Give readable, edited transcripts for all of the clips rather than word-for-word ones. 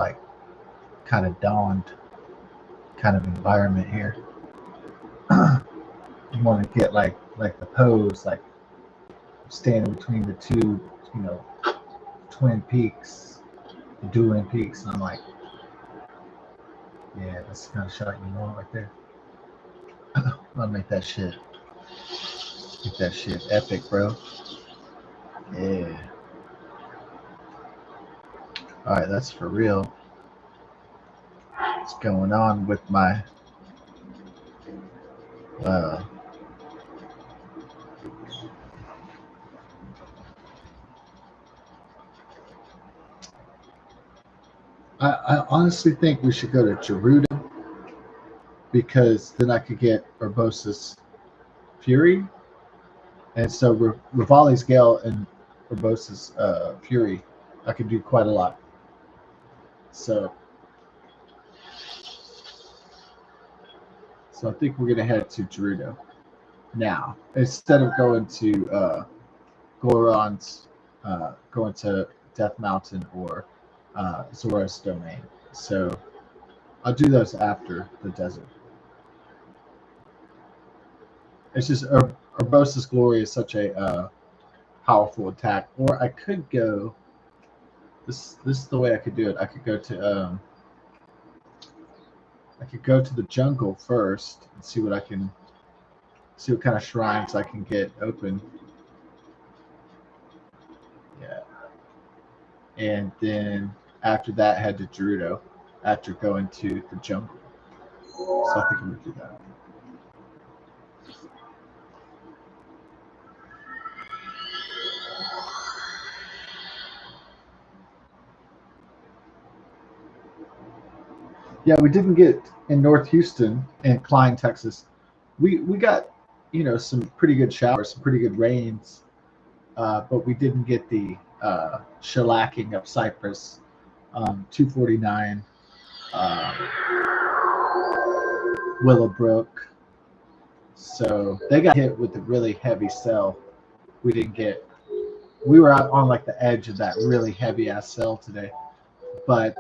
like kind of dawned kind of environment here. You want to get like the pose, like standing between the two, you know, twin peaks, the dueling peaks. And I'm like, yeah, that's the kind of shot you want right there. I'll make that shit epic, bro. Yeah. All right, that's for real. What's going on with my I honestly think we should go to Gerudo because then I could get Urbosa's Fury, and so Rivali's Gale and Urbosa's Fury, I could do quite a lot. So I think we're gonna head to Gerudo now instead of going to Goron's, going to Death Mountain or Zora's Domain. So I'll do those after the desert. It's just Urbosa's Glory is such a powerful attack. Or I could go. This is the way I could do it. I could go to the jungle first and see what kind of shrines I can get open. Yeah. And then after that, head to Gerudo after going to the jungle. So I think I'm gonna do that. Yeah, we didn't get in North Houston and Klein, Texas. We got, you know, some pretty good showers, some pretty good rains, but we didn't get the shellacking of Cypress, 249, Willowbrook. So they got hit with a really heavy cell. We didn't get. We were out on like the edge of that really heavy ass cell today, but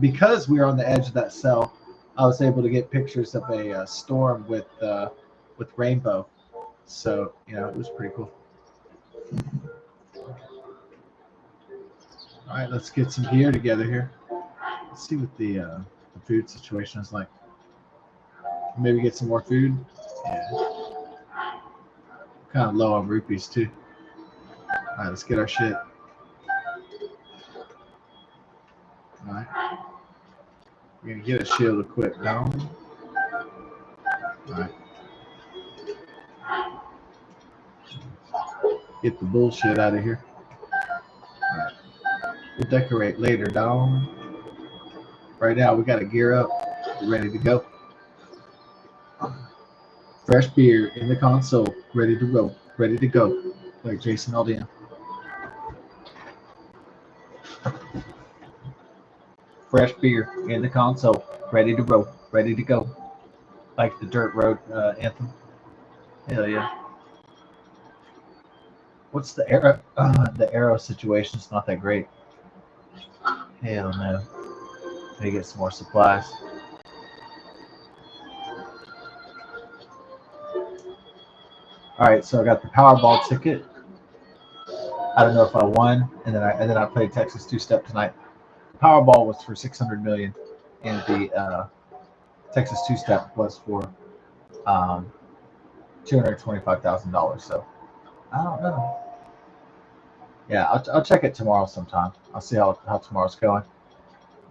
because we were on the edge of that cell, I was able to get pictures of a storm with rainbow. So you know, it was pretty cool. All right, let's get some gear together here. Let's see what the food situation is like. Maybe get some more food. Yeah. Kind of low on rupees too. All right, let's get our shit. All right. We're gonna get a shield equipped down. All right. Get the bullshit out of here. All right. We'll decorate later, down. Right now, we gotta gear up. We're ready to go. Fresh beer in the console, ready to roll, ready to go. Like Jason Aldean. Fresh beer in the console, ready to roll, ready to go. Like the Dirt Road anthem. Hell yeah. What's the arrow? The arrow situation's not that great. Hell no. Maybe get some more supplies. All right, so I got the Powerball ticket. I don't know if I won, and then I played Texas Two-Step tonight. Powerball was for 600 million, and the Texas Two-Step was for $225,000. So I don't know. Yeah, I'll check it tomorrow sometime. I'll see how tomorrow's going,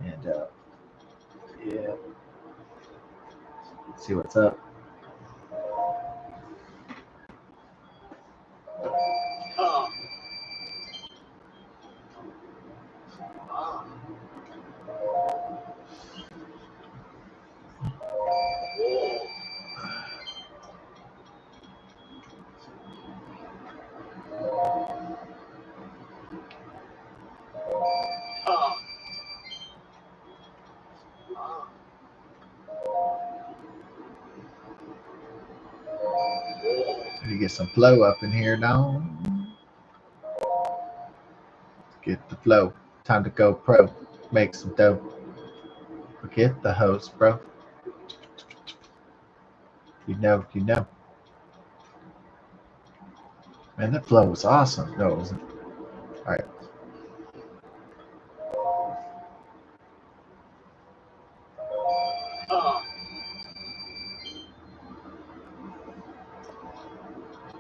and yeah, see what's up. You get some flow up in here now. Get the flow. Time to go pro. Make some dough. Forget the host, bro. You know. Man, that flow was awesome. No, it wasn't. All right.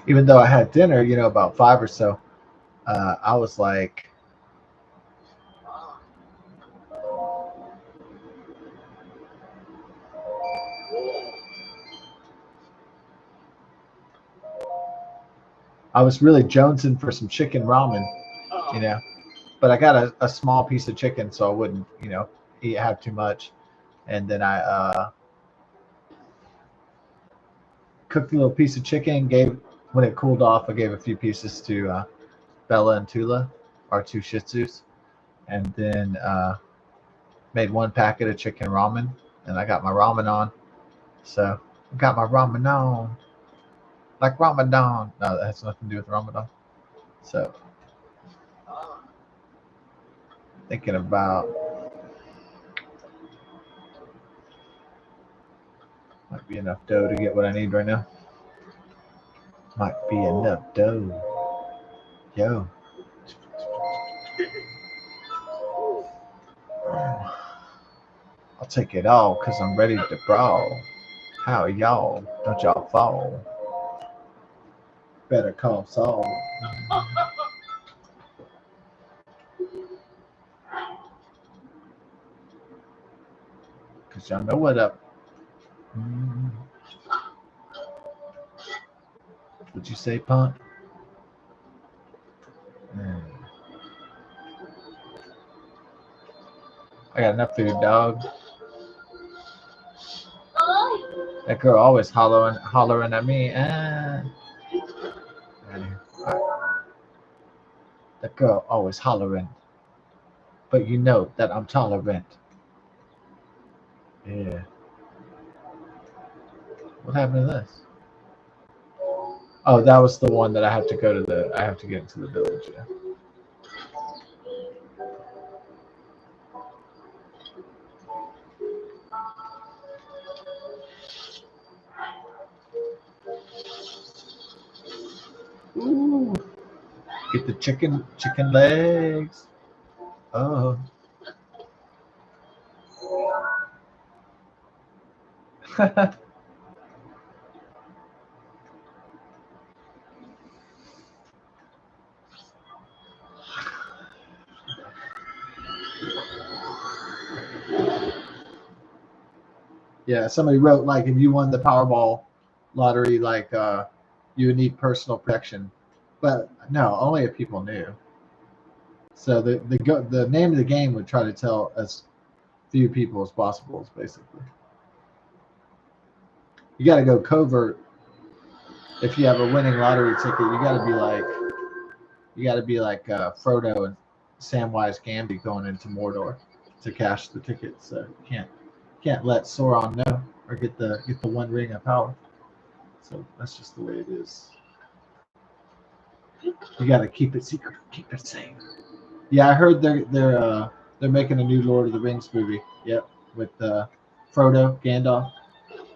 Even though I had dinner, about 5 or so, I was like, I was really jonesing for some chicken ramen, you know. But I got a small piece of chicken so I wouldn't, have too much. And then I cooked a little piece of chicken. When it cooled off, I gave a few pieces to Bella and Tula, our two Shih Tzus, and then made one packet of chicken ramen. And I got my ramen on. So I got my ramen on, like Ramadan. No, that has nothing to do with Ramadan. So thinking about might be enough dough to get what I need right now. Might be enough dough. Yo. I'll take it all because I'm ready to brawl. How y'all? Don't y'all fall? Better call Saul. Because y'all know what up. What'd you say, punk? I got enough food, dog. That girl always hollering at me. That girl always hollering. But you know that I'm tolerant. Yeah. What happened to this? Oh, that was the one that I have to get into the village, yeah. Ooh. Get the chicken legs. Oh. Yeah, somebody wrote like if you won the Powerball lottery, like you would need personal protection, but no, only if people knew. So the name of the game would try to tell as few people as possible. Basically, you got to go covert. If you have a winning lottery ticket, you got to be like Frodo and Samwise Gamgee going into Mordor to cash the ticket. So you can't let Sauron know or get the one ring of power. So that's just the way it is. You got to keep it secret, keep it safe. Yeah, I heard they're making a new Lord of the Rings movie. Yep, with Frodo, Gandalf,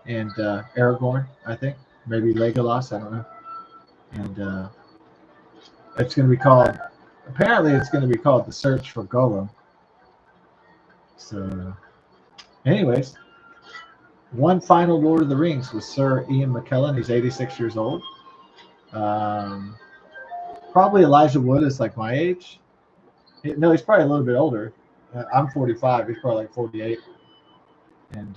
and Aragorn. I think maybe Legolas. I don't know. And it's going to be called. Apparently, it's going to be called The Search for Gollum. So, anyways, one final Lord of the Rings was Sir Ian McKellen. He's 86 years old. Probably Elijah Wood is like my age. No, he's probably a little bit older. I'm 45. He's probably like 48. And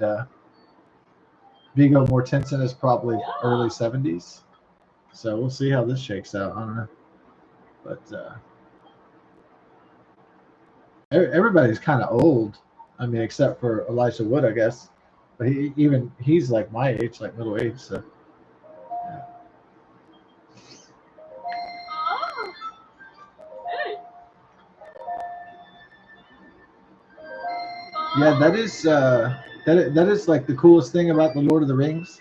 Viggo Mortensen is probably early 70s. So we'll see how this shakes out. I don't know. But everybody's kind of old. I mean, except for Elijah Wood, I guess. But he's like my age, like middle age. So. Yeah, that is like the coolest thing about the Lord of the Rings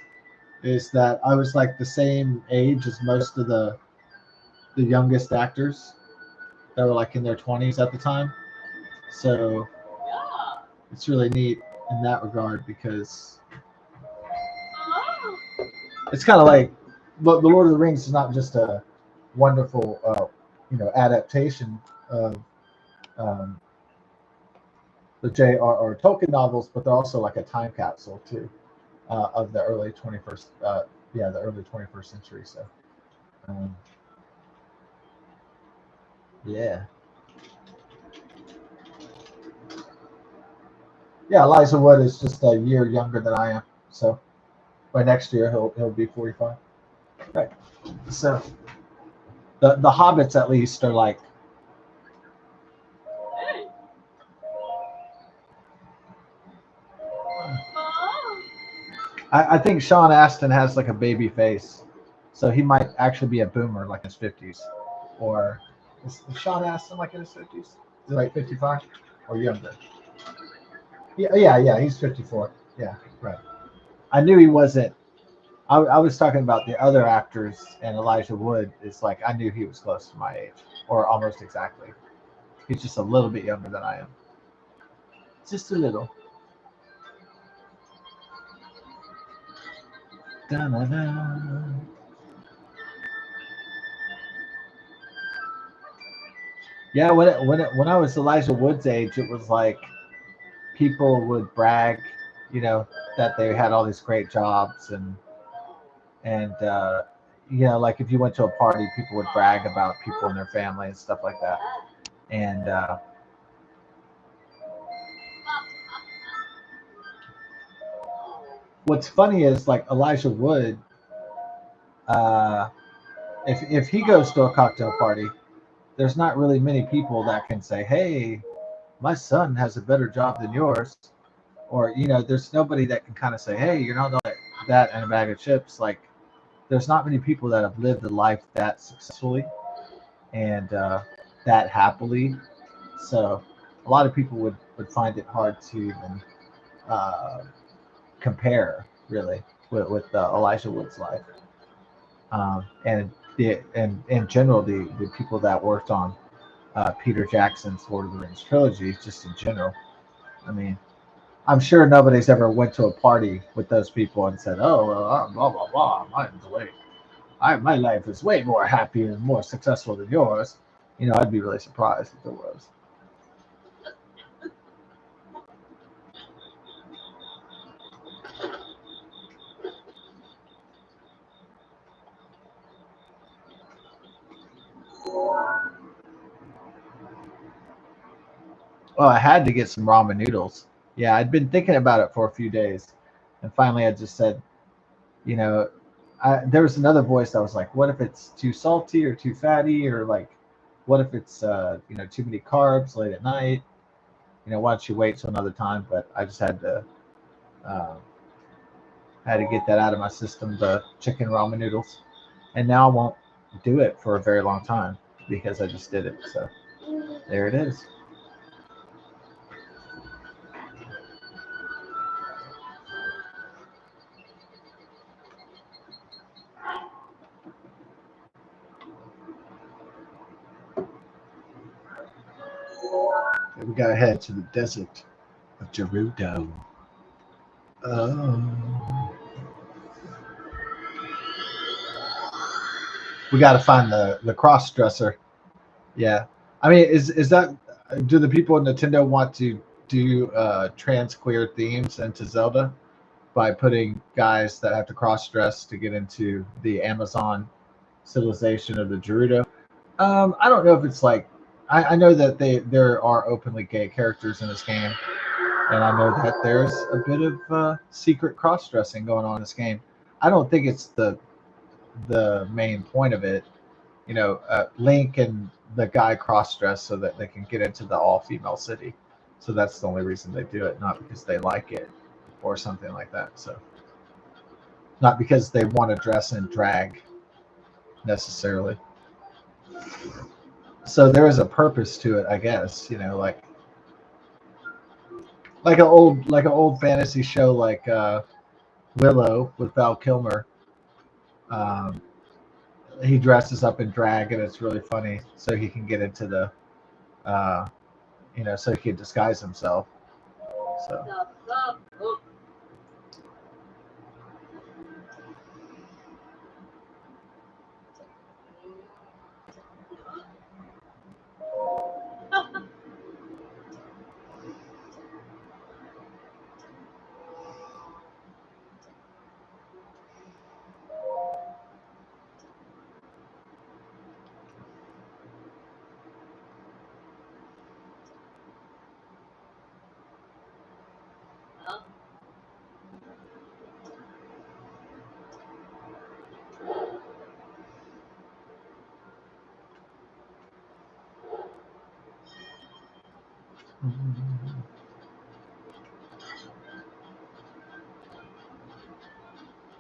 is that I was like the same age as most of the youngest actors that were like in their 20s at the time. So it's really neat. in that regard, because it's kind of like the Lord of the Rings is not just a wonderful adaptation of um, the J.R.R. Tolkien novels, but they're also like a time capsule too of the early 21st the early 21st century. So um, yeah. Yeah, Elijah Wood is just a year younger than I am. So by next year he'll be 45. Right. So the hobbits at least are like I think Sean Astin has like a baby face. So he might actually be a boomer like in his 50s. Or is Sean Astin like in his 50s? Is he like 55 or younger? Yeah, he's 54. Yeah, right. I knew he wasn't. I was talking about the other actors, and Elijah Wood is like, I knew he was close to my age, or almost exactly. He's just a little bit younger than I am. Just a little. Da-na-na. Yeah, when I was Elijah Wood's age, it was like people would brag, that they had all these great jobs, and like if you went to a party, people would brag about people in their family and stuff like that. And what's funny is like Elijah Wood, uh, if he goes to a cocktail party, there's not really many people that can say, "Hey, my son has a better job than yours," or there's nobody that can kind of say, "Hey, you're not like that and a bag of chips." Like, there's not many people that have lived a life that successfully and that happily. So, a lot of people would find it hard to even uh, compare, really, with Elijah Wood's life. And in general, the people that worked on Peter Jackson's Lord of the Rings trilogy, just in general. I mean, I'm sure nobody's ever went to a party with those people and said, "Oh, well, blah blah blah. My life is way more happy and more successful than yours." I'd be really surprised if there was. Well, I had to get some ramen noodles. Yeah, I'd been thinking about it for a few days, and finally, I just said, you know, there was another voice that was like, "What if it's too salty or too fatty, or like, what if it's too many carbs late at night? Why don't you wait till another time?" But I just uh, had to get that out of my system, the chicken ramen noodles, and now I won't do it for a very long time because I just did it. So there it is. We gotta head to the desert of Gerudo. Oh. We gotta find the cross dresser. Yeah, I mean, is that do the people at Nintendo want to do trans queer themes into Zelda by putting guys that have to cross dress to get into the Amazon civilization of the Gerudo? I don't know if it's like I know that there are openly gay characters in this game, and I know that there's a bit of secret cross dressing going on in this game. I don't think it's the main point of it. Link and the guy cross dress so that they can get into the all female city. So that's the only reason they do it, not because they like it or something like that. So not because they want to dress in drag necessarily. So there is a purpose to it, I guess. Like an old fantasy show like Willow with Val Kilmer. Um, he dresses up in drag and it's really funny, so he can get into the uh, so he can disguise himself. So.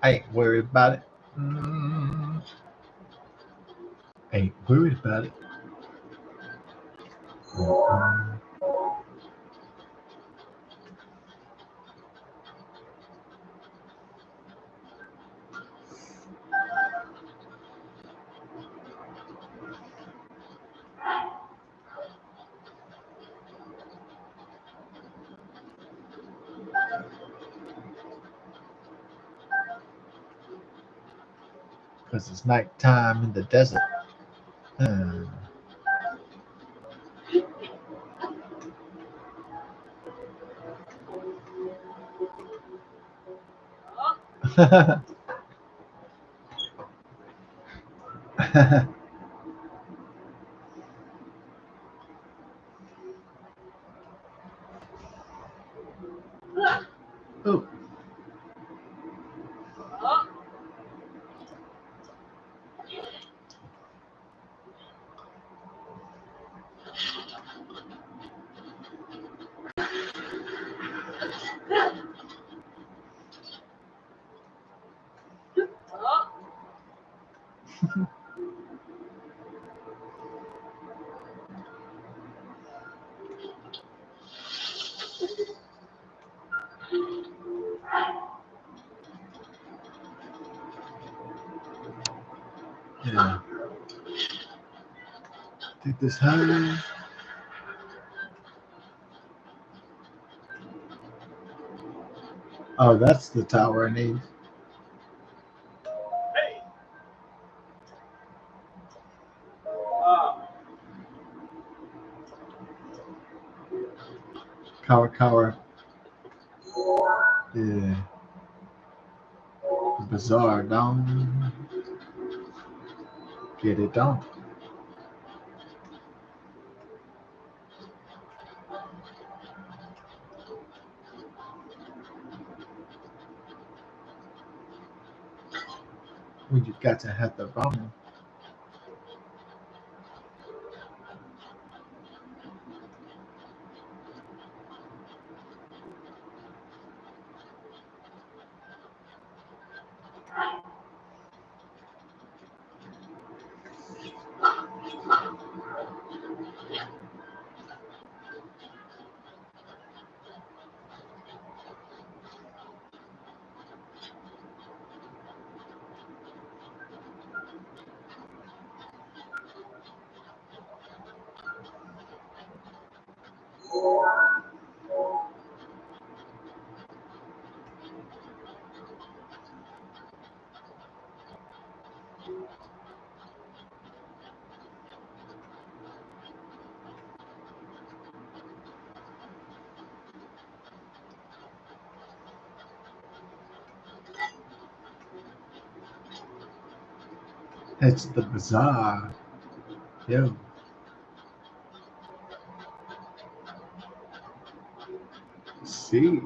I ain't worried about it. Ain't worried about it. Because it's nighttime in the desert. Oh. Yeah. Take this home. Oh, that's the tower I need. Cower. Yeah. Bizarre, down. Get it done. We just got to have the ramen. It's the bazaar. Yo. See.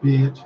Bitch.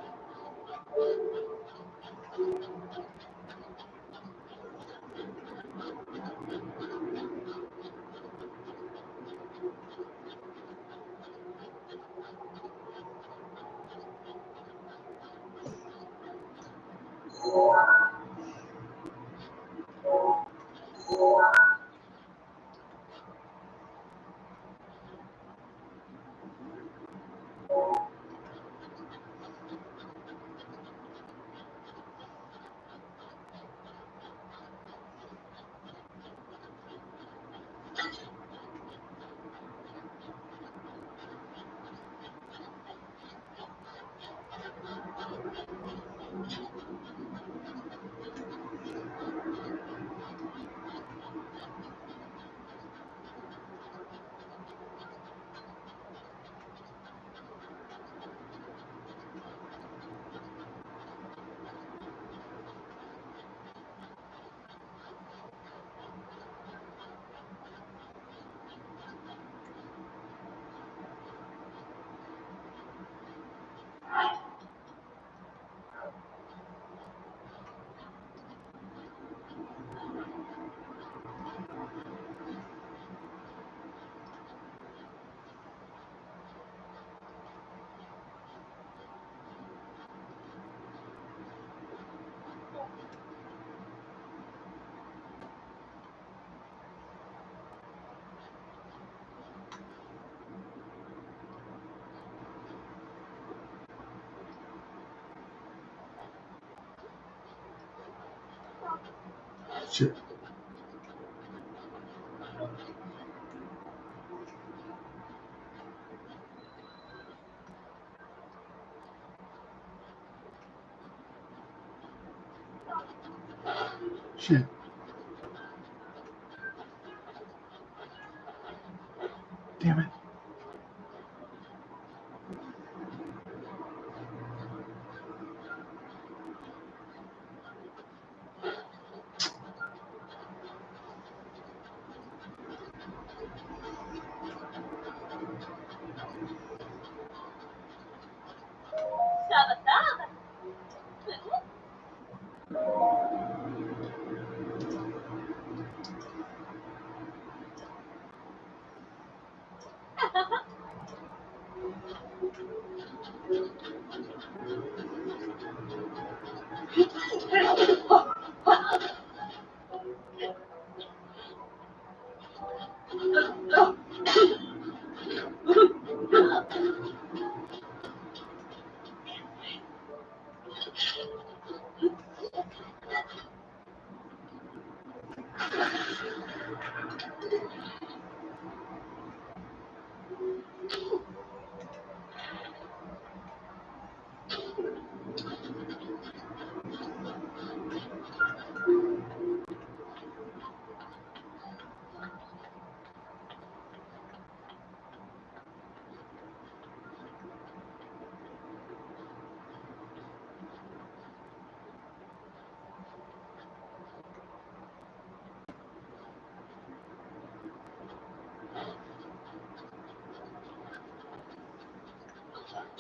Shit. Shit. Damn it.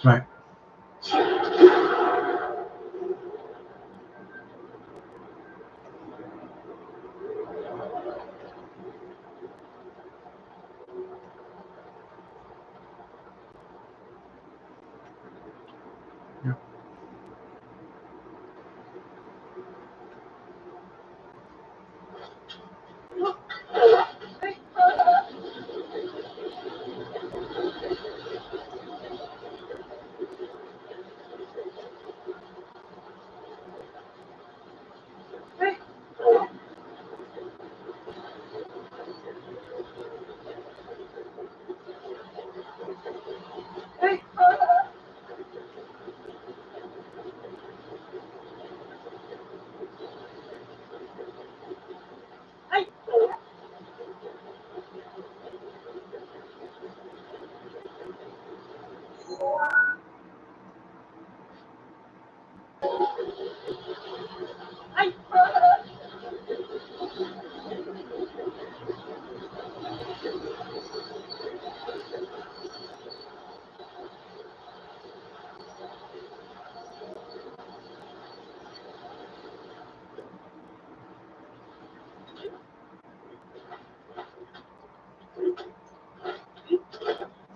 Right. Yeah.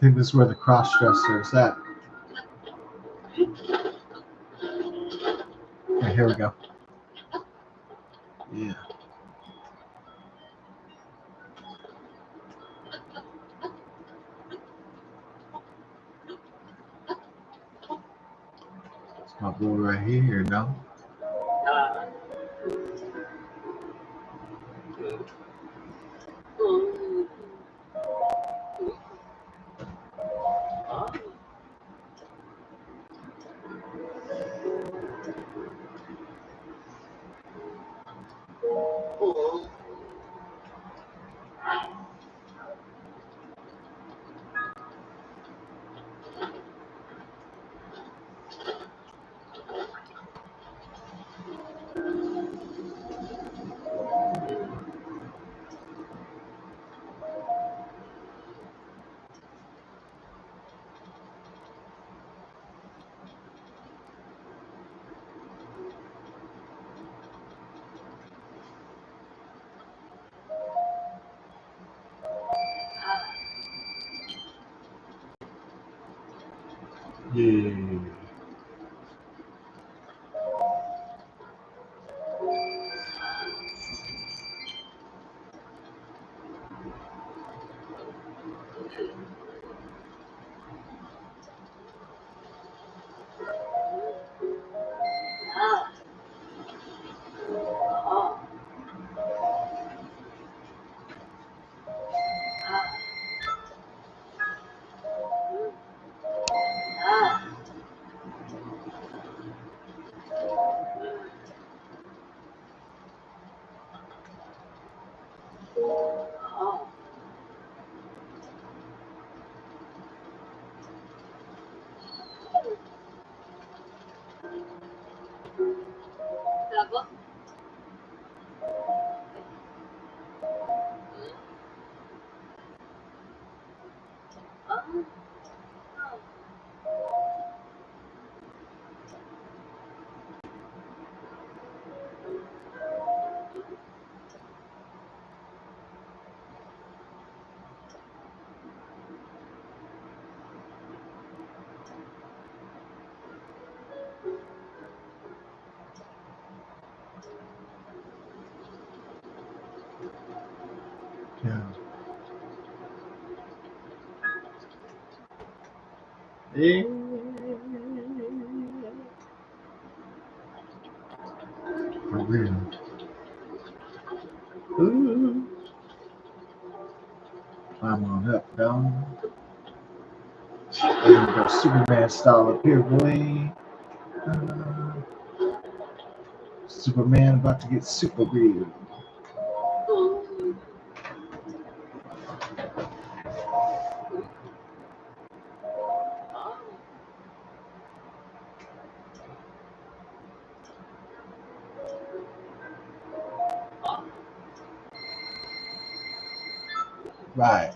think this is where the cross dresser is at. Okay, here we go. Yeah. It's my boy right here, no? Yeah. Yeah. Yeah. For real. Ooh. Climb on up, dog. We're gonna go Superman style up here, boy. Uh, Superman about to get super real. Right.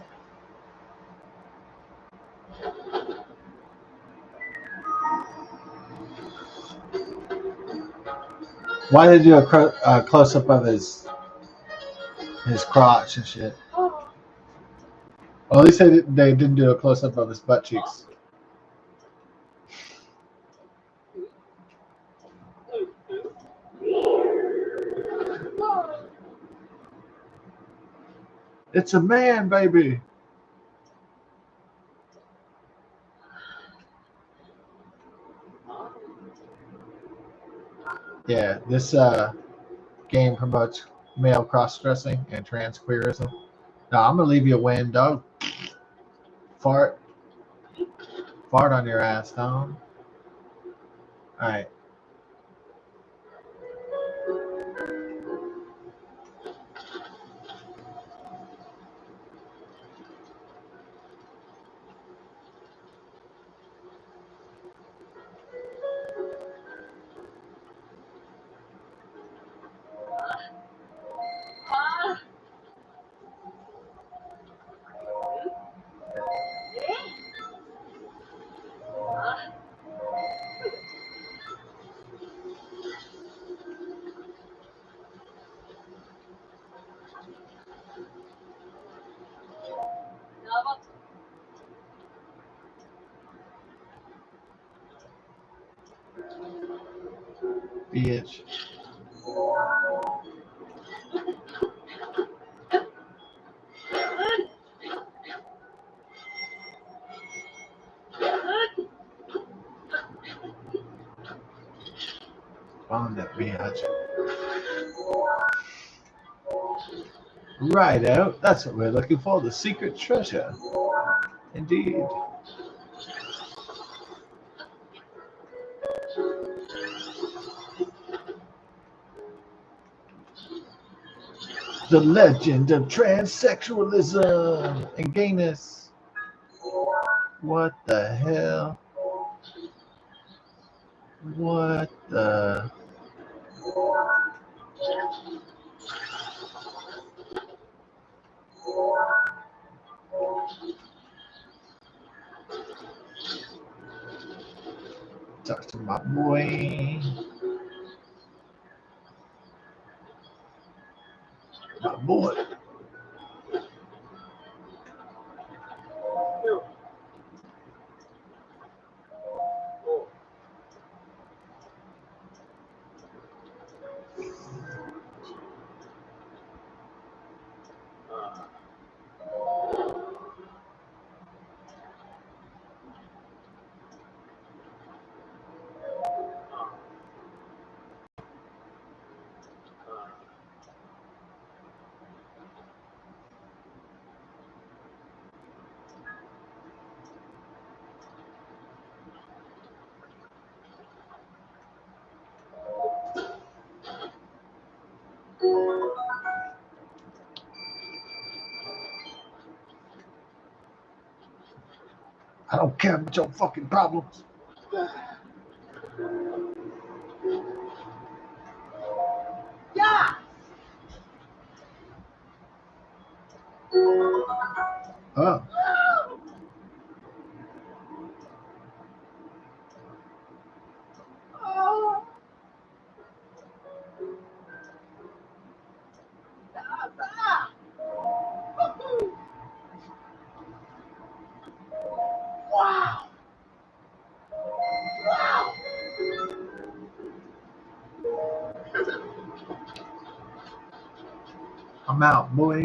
Why did they do a close up of his crotch and shit? Well, at least they didn't do a close up of his butt cheeks. It's a man, baby. Yeah, this game promotes male cross dressing and trans queerism. Now I'm gonna leave you a win, dog. Fart, fart on your ass, dog. All right. Bitch. Found that bitch. Right out. That's what we're looking for. The secret treasure. Indeed. The legend of transsexualism and gayness. What the hell? What the? Talk to my boy. My boy. I don't care about your fucking problems. Yeah. Oh. Oh. Wow. Wow. I'm out, boy.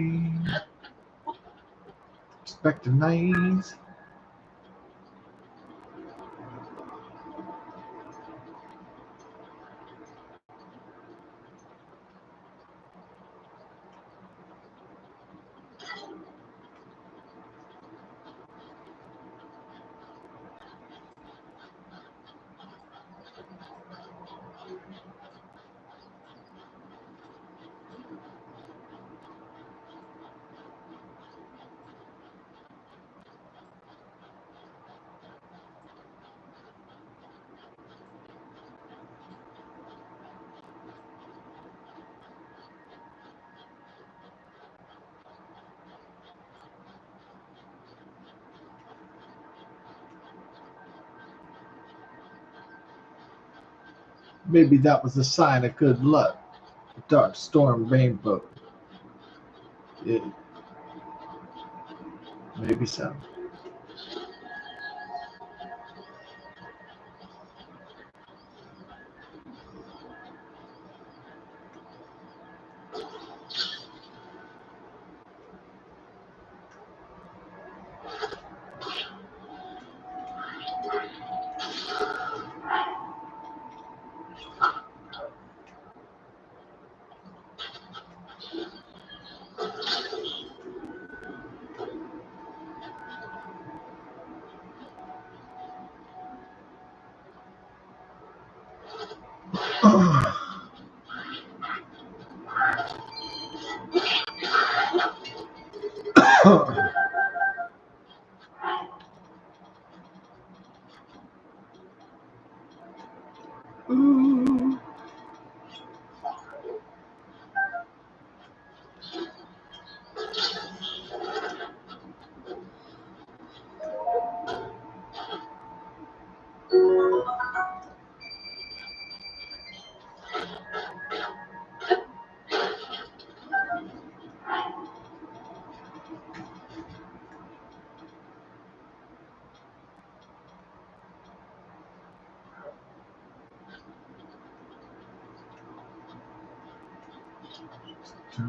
Respect the names. Maybe that was a sign of good luck. The dark storm rainbow. Yeah, maybe so. Ooh. Your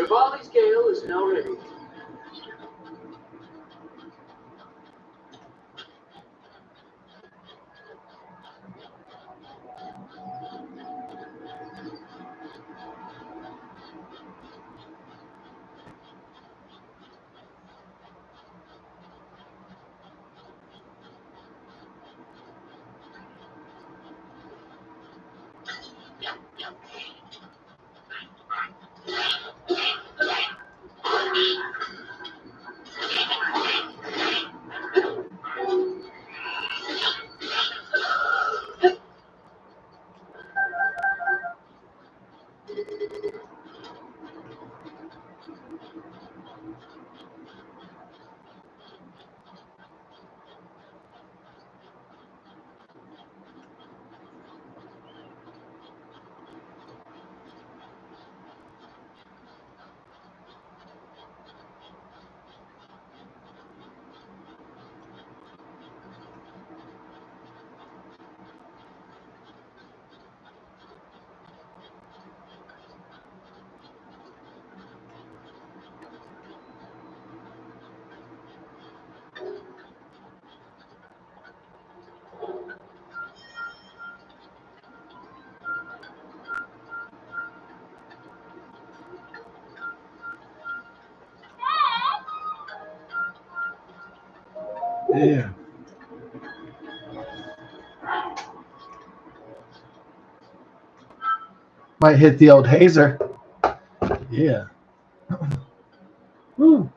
volley scale is now ready. Yeah. Might hit the old hazer. Yeah. Woo.